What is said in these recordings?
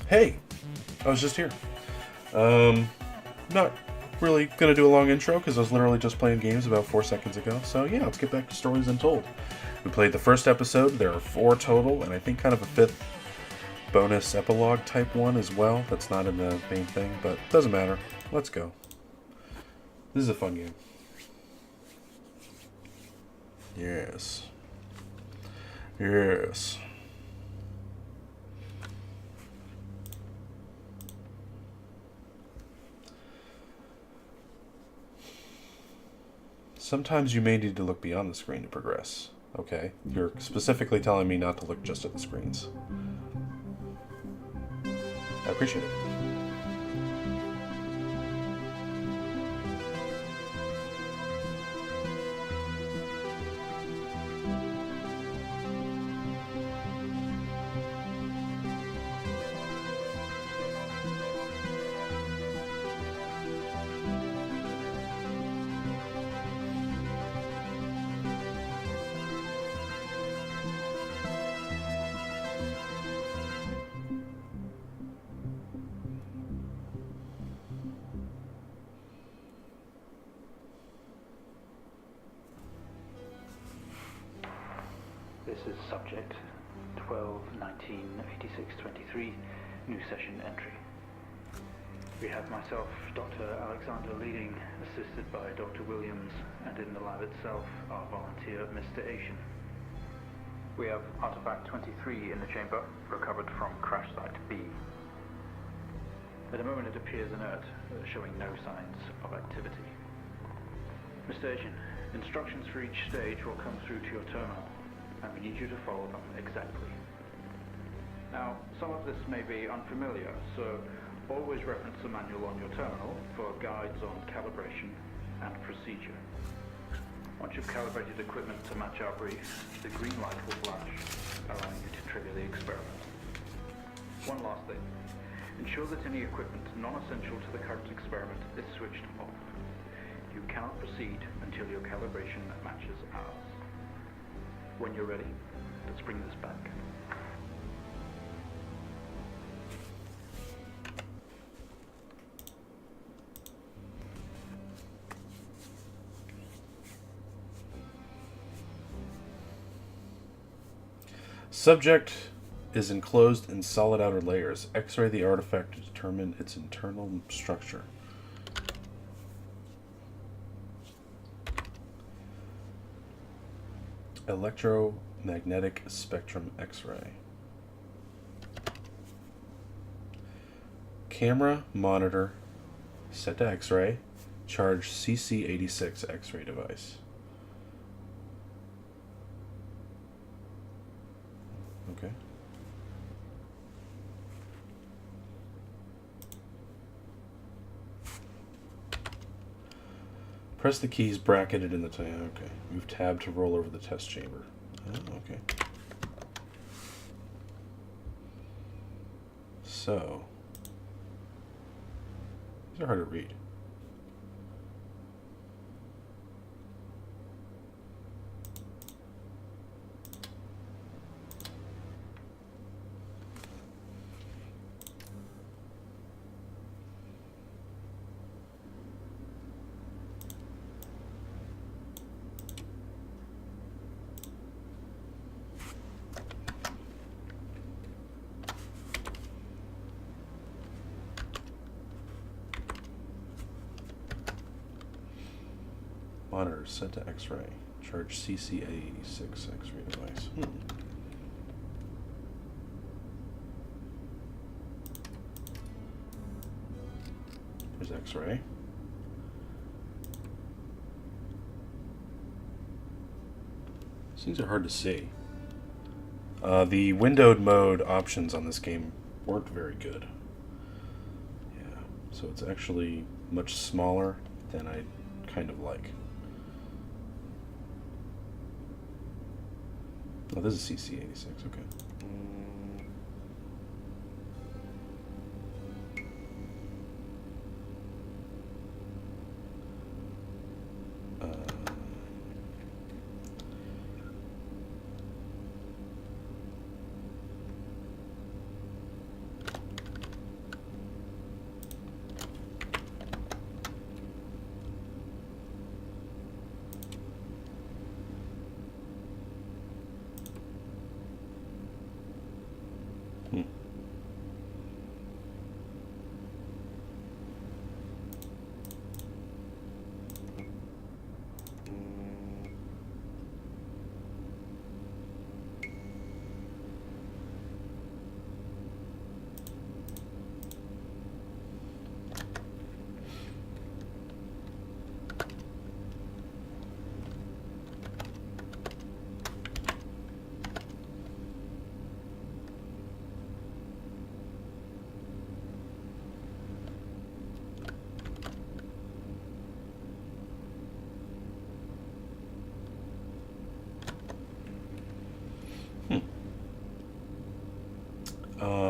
Hey, I was just here. Not really gonna do a long intro because I was literally just playing games about 4 seconds ago. So yeah, let's get back to Stories Untold. We played the first episode. There are four total, and I think kind of a fifth bonus epilogue type one as well. That's not in the main thing, but doesn't matter. Let's go. This is a fun game. Yes. Yes. Sometimes you may need to look beyond the screen to progress. Okay, you're specifically telling me not to look just at the screens. I appreciate it. This is subject 12-19-86-23, new session entry. We have myself, Dr. Alexander leading, assisted by Dr. Williams, and in the lab itself, our volunteer, Mr. Asian. We have artifact 23 in the chamber, recovered from crash site B. At the moment it appears inert, showing no signs of activity. Mr. Asian, instructions for each stage will come through to your terminal, and we need you to follow them exactly. Now, some of this may be unfamiliar, so always reference the manual on your terminal for guides on calibration and procedure. Once you've calibrated equipment to match our brief, the green light will flash, allowing you to trigger the experiment. One last thing. Ensure that any equipment non-essential to the current experiment is switched off. You cannot proceed until your calibration matches ours. When you're ready, let's bring this back. Subject is enclosed in solid outer layers. X-ray the artifact to determine its internal structure. Electromagnetic spectrum X-ray. Camera, monitor, set to X-ray. Charge CC86 X-ray device. Okay. Press the keys bracketed in the okay. Move tab to roll over the test chamber. Oh, okay. So, these are hard to read. Monitor set to X-ray. Charge CCA86 X-ray device. There's X-ray. These things are hard to see. The windowed mode options on this game weren't very good. Yeah, so it's actually much smaller than I kind of like. Oh, this is CC86, okay.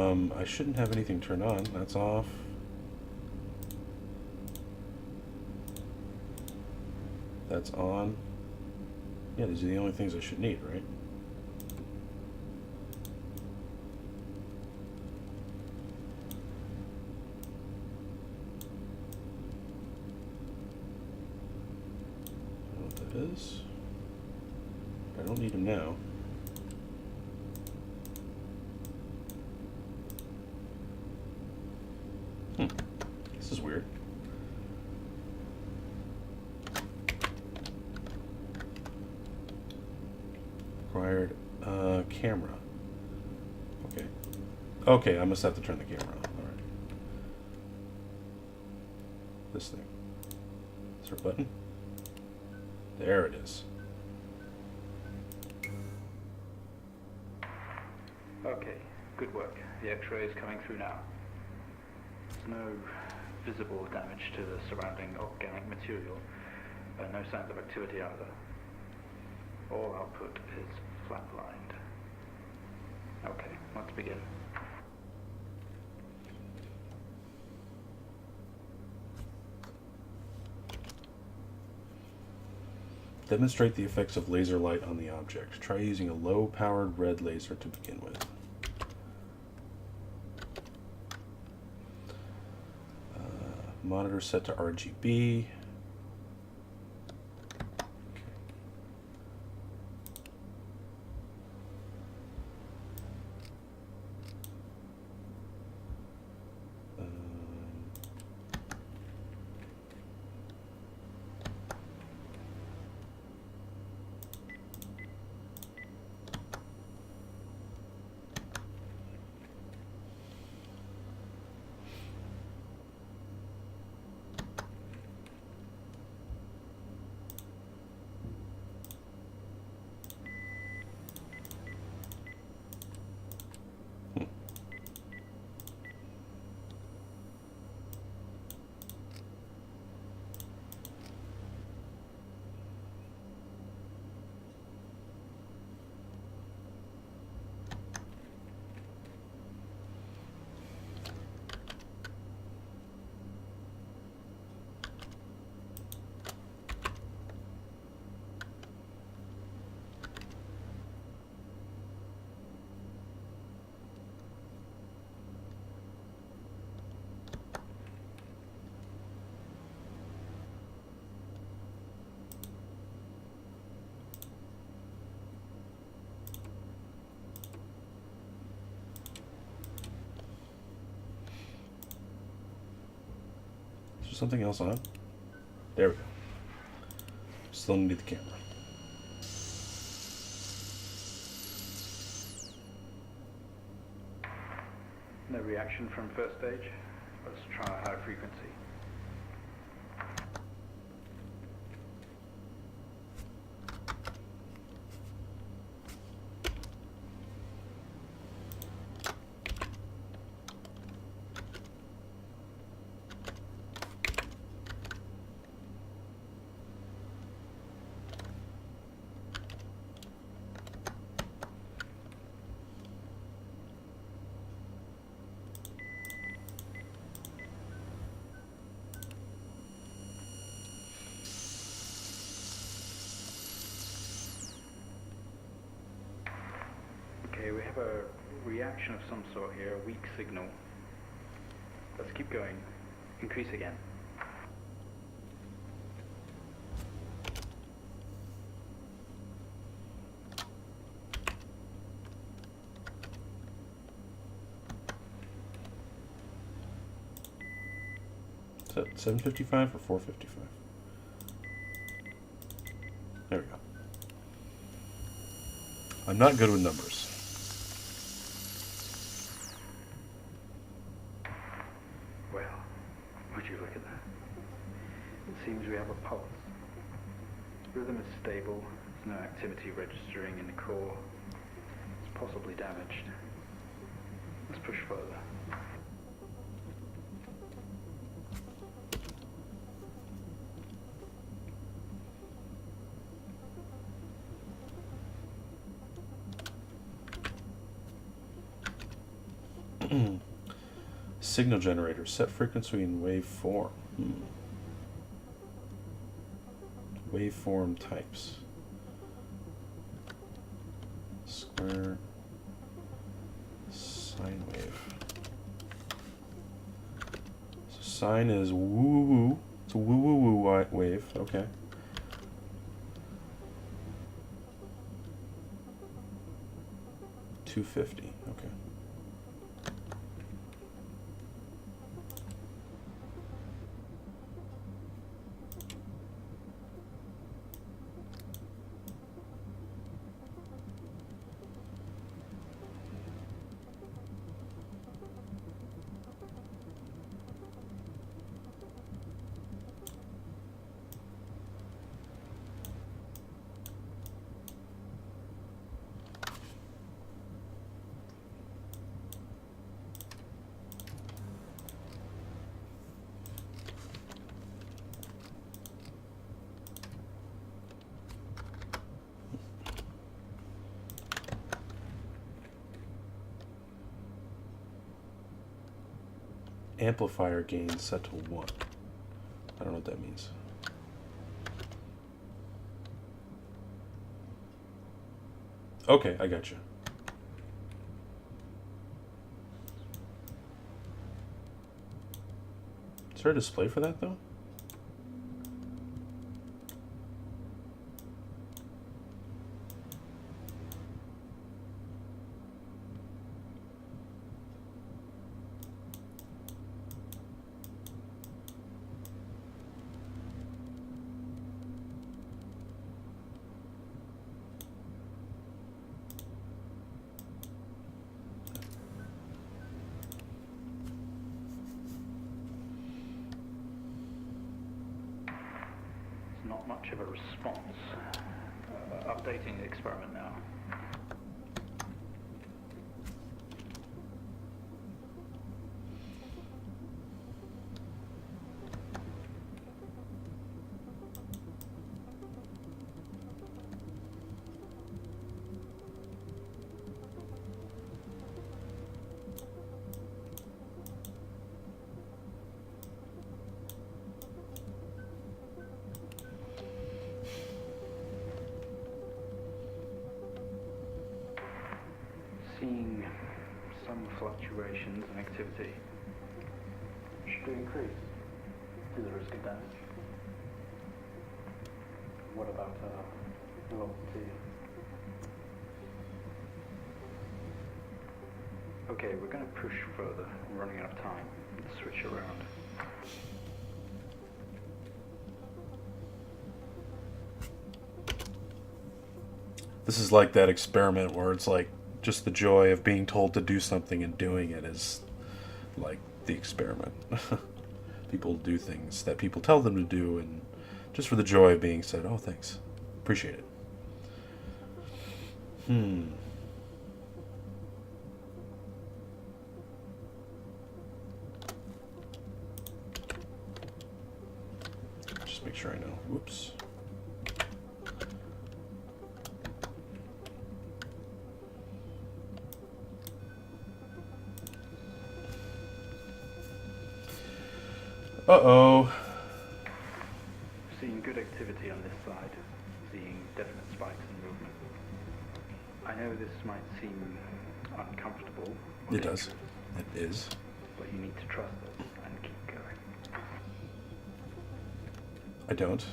I shouldn't have anything turned on. That's off. That's on. Yeah, these are the only things I should need, right? I don't know what that is. I don't need them now. This is weird. Required camera. Okay. Okay, I must have to turn the camera on. Alright. This thing. Is there a button? There it is. Okay, good work. The X-ray is coming through now. There's no visible damage to the surrounding organic material, and no signs of activity either. All output is flatlined. Okay, let's begin. Demonstrate the effects of laser light on the object. Try using a low-powered red laser to begin with. Monitor set to RGB. Something else on? There we go. Still need the camera. No reaction from first stage. Let's try a high frequency. Okay, we have a reaction of some sort here, a weak signal. Let's keep going. Increase again. Is that 755 or 455? There we go. I'm not good with numbers. Well, would you look at that? It seems we have a pulse. Rhythm is stable. There's no activity registering in the core. It's possibly damaged. Let's push further. Signal generator. Set frequency in waveform. Waveform types. Square. Sine wave. So sine is woo woo woo. It's a woo woo woo wave. Okay. $250. Okay. Amplifier gain set to 1. I don't know what that means. Okay, I got you. Is there a display for that, though? Not much of a response. Updating the experiment now. Seeing some fluctuations in activity. Should we increase to the risk of damage? What about velocity? Okay, we're going to push further. We're running out of time. Let's switch around. This is like that experiment where it's like just the joy of being told to do something and doing it is like the experiment. People do things that people tell them to do, and just for the joy of being said, oh, thanks. Appreciate it. Just make sure I know. Whoops. Uh-oh. Seeing good activity on this side, seeing definite spikes in movement. I know this might seem uncomfortable. It does. It is. But you need to trust us and keep going. I don't.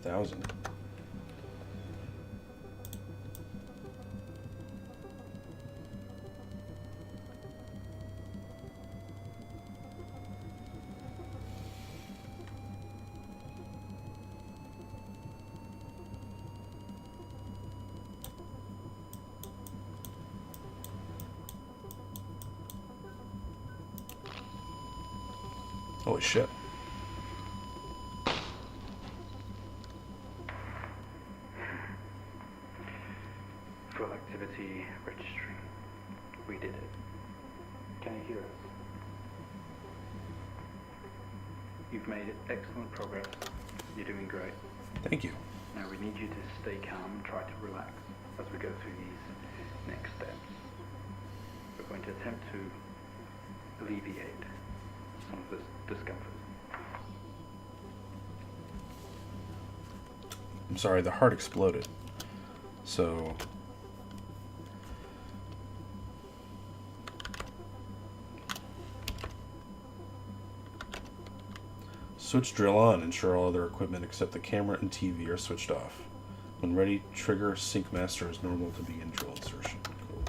$1,000. Holy shit. Full activity registering. We did it. Can you hear us? You've made excellent progress. You're doing great. Thank you. Now we need you to stay calm and try to relax as we go through these next steps. We're going to attempt to alleviate some of this discomfort. I'm sorry, the heart exploded. So... switch drill on. Ensure all other equipment except the camera and TV are switched off. When ready, trigger sync master as normal to begin drill insertion. Cool.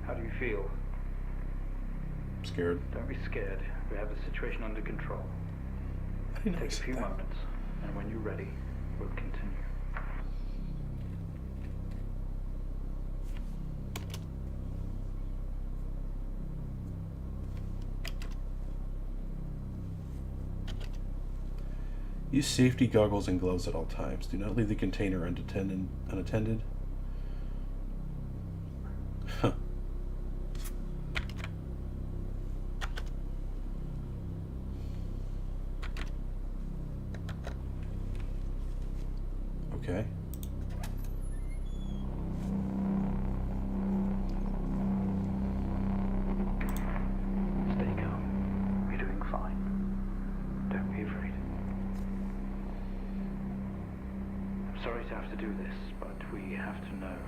How do you feel? Scared? Don't be scared. We have the situation under control. I didn't know Take he a said few that. moments, and when you're ready, we'll continue. Use safety goggles and gloves at all times. Do not leave the container unattended. Huh. Okay. Stay calm. You're doing fine. Don't be afraid. I'm sorry to have to do this, but we have to know.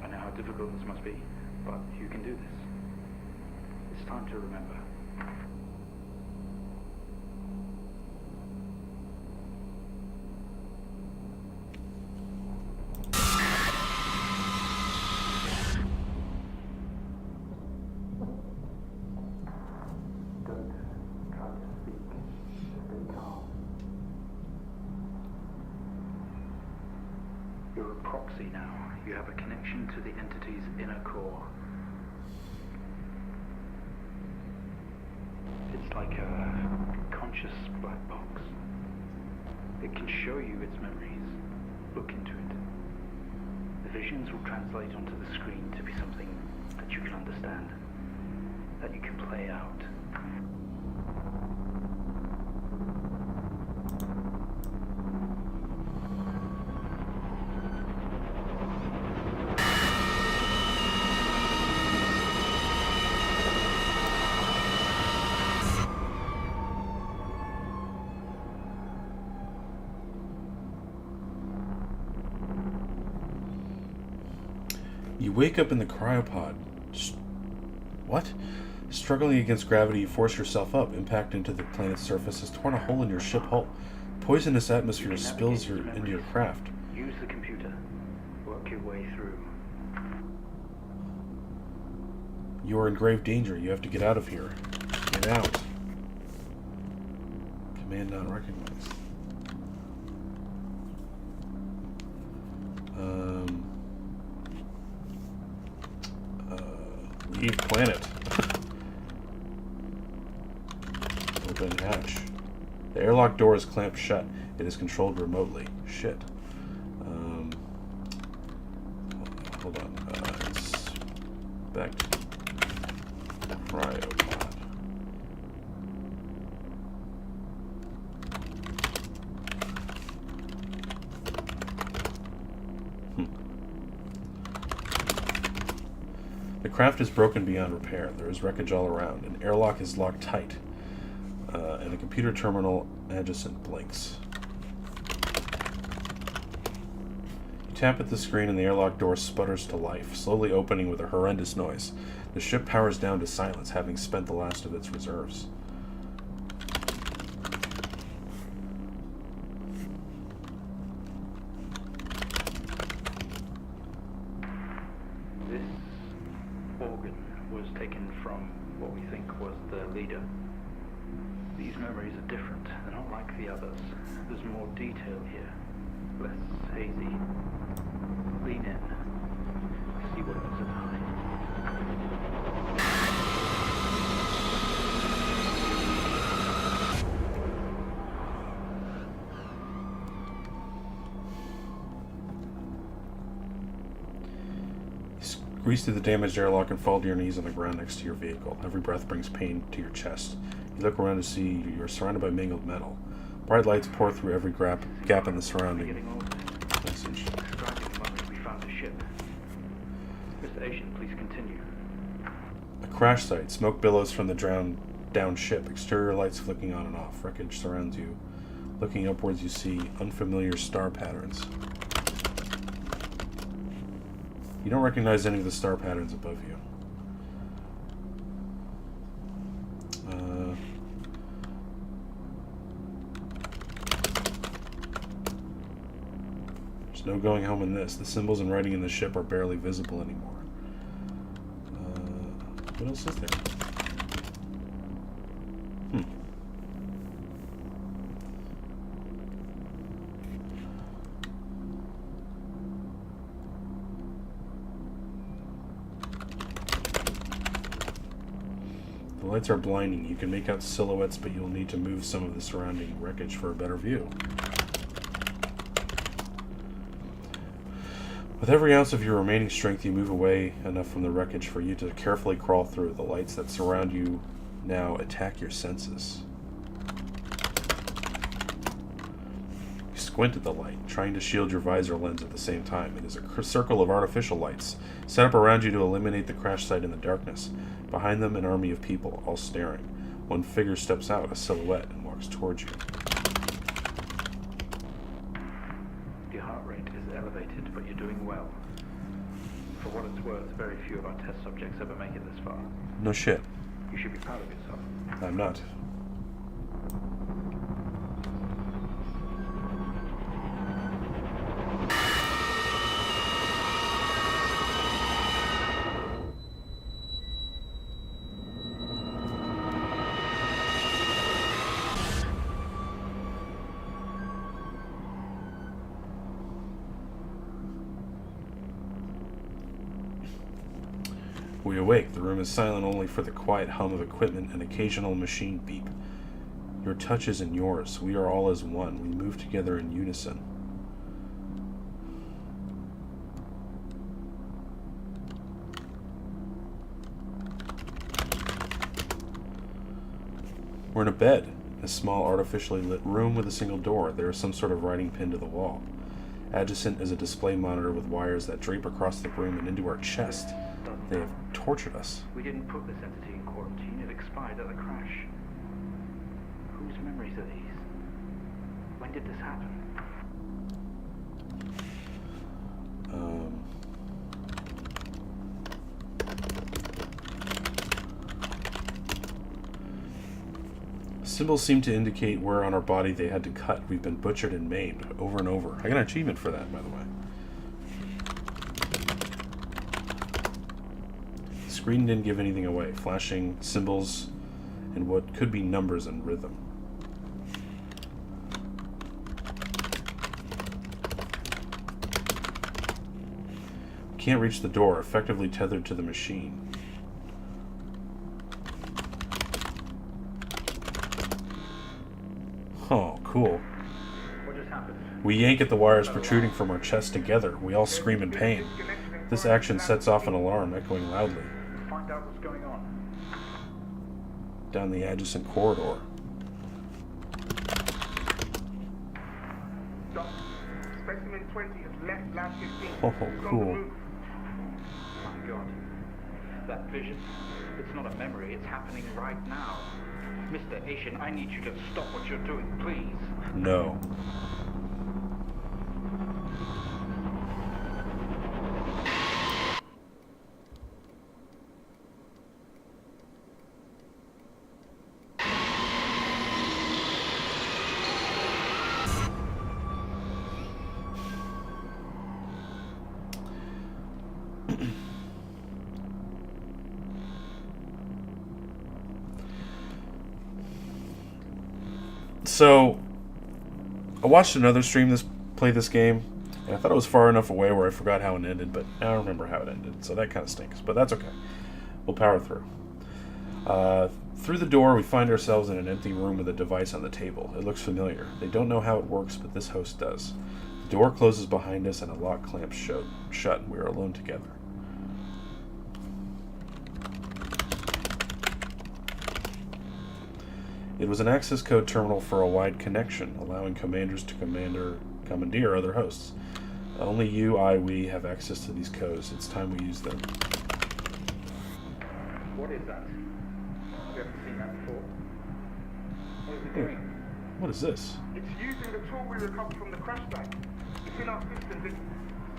I know how difficult this must be, but you can do this. It's time to remember. Don't try to speak. Stay calm. You're a proxy now. You have a connection to the entity's inner core. It's like a conscious black box. It can show you its memories. Look into it. The visions will translate onto the screen to be something that you can understand, that you can play out. You wake up in the cryopod. What? Struggling against gravity, you force yourself up. Impact into the planet's surface has torn a hole in your ship hull. Poisonous atmosphere spills into your craft. Use the computer. Work your way through. You are in grave danger. You have to get out of here. Get out. Command not recognized. Leave planet. Open hatch. The airlock door is clamped shut. It is controlled remotely. Shit. Hold on. It's back to cryopod. The craft is broken beyond repair. There is wreckage all around. An airlock is locked tight. And a computer terminal adjacent blinks. You tap at the screen and the airlock door sputters to life, slowly opening with a horrendous noise. The ship powers down to silence, having spent the last of its reserves. This organ was taken from what we think was the leader. These memories are different. They're not like the others. There's more detail here. Less hazy. Lean in. See what lies behind. Grease through the damaged airlock and fall to your knees on the ground next to your vehicle. Every breath brings pain to your chest. You look around to see you're surrounded by mangled metal. Bright lights pour through every gap in the surrounding message. Describing the moment we found the ship. Mr. Asian, please continue. A crash site. Smoke billows from the down ship. Exterior lights flicking on and off. Wreckage surrounds you. Looking upwards, you see unfamiliar star patterns. You don't recognize any of the star patterns above you. There's no going home in this. The symbols and writing in the ship are barely visible anymore. What else is there? The lights are blinding. You can make out silhouettes, but you'll need to move some of the surrounding wreckage for a better view. With every ounce of your remaining strength, you move away enough from the wreckage for you to carefully crawl through. The lights that surround you now attack your senses. You squint at the light, trying to shield your visor lens at the same time. It is a circle of artificial lights, set up around you to eliminate the crash site in the darkness. Behind them, an army of people, all staring. One figure steps out, a silhouette, and walks towards you. Your heart rate is elevated, but you're doing well. For what it's worth, very few of our test subjects ever make it this far. No shit. You should be proud of yourself. I'm not. We awake. The room is silent only for the quiet hum of equipment and occasional machine beep. Your touch is in yours. We are all as one. We move together in unison. We're in a bed, a small artificially lit room with a single door. There is some sort of writing pinned to the wall. Adjacent is a display monitor with wires that drape across the room and into our chest. They have tortured us. We didn't put this entity in quarantine. It expired at the crash. Whose memories are these? When did this happen? Symbols seem to indicate where on our body they had to cut. We've been butchered and maimed over and over. I got an achievement for that, by the way. The screen didn't give anything away. Flashing symbols and what could be numbers and rhythm. We can't reach the door, effectively tethered to the machine. Oh, cool. What just happened? We yank at the wires protruding from our chests together. We all scream in pain. This action sets off an alarm, echoing loudly. Find out what's going on. Down the adjacent corridor. Specimen 20 has left lab 15. Oh, cool. My God. That vision, it's not a memory, it's happening right now. Mr. Asian, I need you to stop what you're doing, please. No. So, I watched another stream play this game, and I thought it was far enough away where I forgot how it ended, but I don't remember how it ended, so that kind of stinks, but that's okay. We'll power through. Through the door, we find ourselves in an empty room with a device on the table. It looks familiar. They don't know how it works, but this host does. The door closes behind us, and a lock clamps shut. We are alone together. It was an access code terminal for a wide connection, allowing commanders to commandeer other hosts. Only you, we have access to these codes. It's time we use them. What is that? We haven't seen that before. What is it doing? What is this? It's using the tool we recovered from the crash site. It's in our systems. It's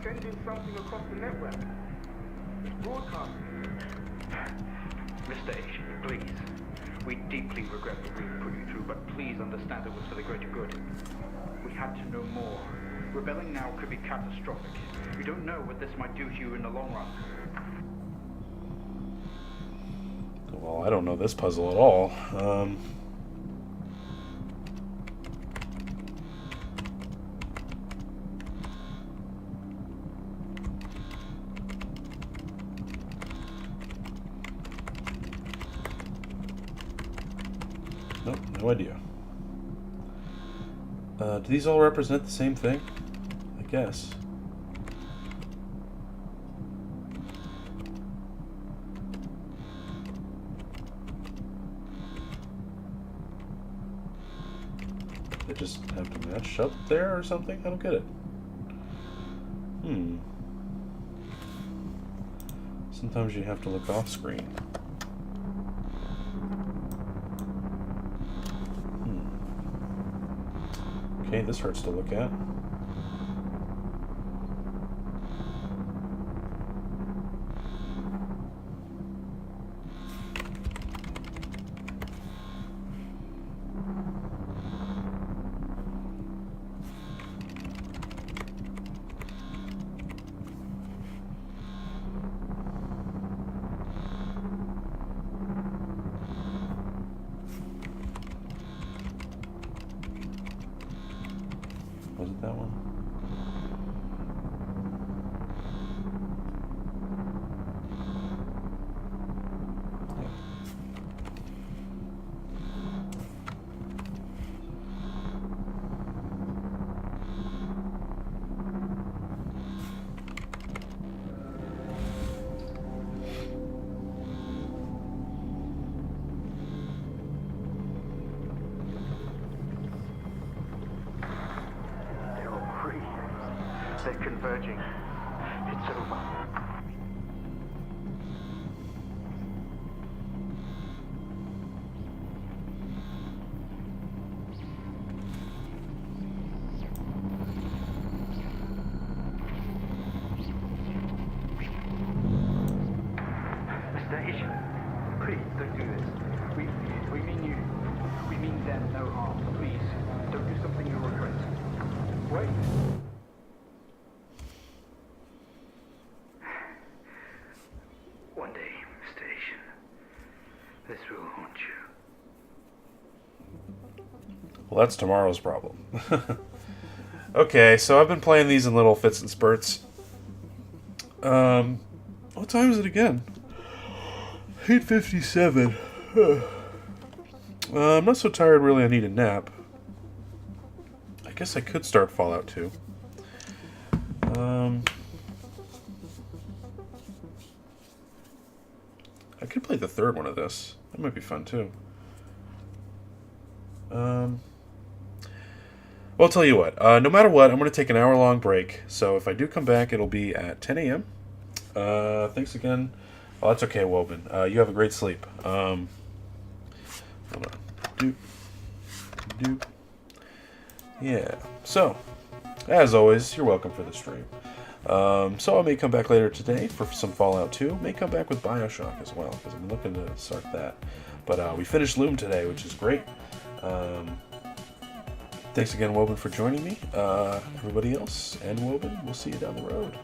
sending something across the network. It's broadcasting. Mr. Asian, please. We deeply regret what we put you through, but please understand it was for the greater good. We had to know more. Rebelling now could be catastrophic. We don't know what this might do to you in the long run. Well, I don't know this puzzle at all. Nope, no idea. Do these all represent the same thing? I guess. They just have to match up there or something? I don't get it. Sometimes you have to look off screen. Okay, this hurts to look at. Was it that one? They're converging. It's over. Mr. Asian, please don't do this. We mean them no harm. Please, don't do something you'll regret. Wait. One day, Mr. Asian, this will haunt you. Well, that's tomorrow's problem. Okay, so I've been playing these in little fits and spurts. What time is it again? 8:57. I'm not so tired, really. I need a nap. I guess I could start Fallout 2. I could play the third one of this. That might be fun, too. Well, I'll tell you what. No matter what, I'm going to take an hour-long break. So if I do come back, it'll be at 10 a.m. Thanks again. Oh, that's okay, Woban. You have a great sleep. Hold on. Doop. Doop. Yeah. So, as always, you're welcome for the stream. So I may come back later today for some Fallout 2. May come back with Bioshock as well, because I'm looking to start that. But we finished Loom today, which is great. Thanks again, Woban, for joining me. Everybody else, and Woban, we'll see you down the road.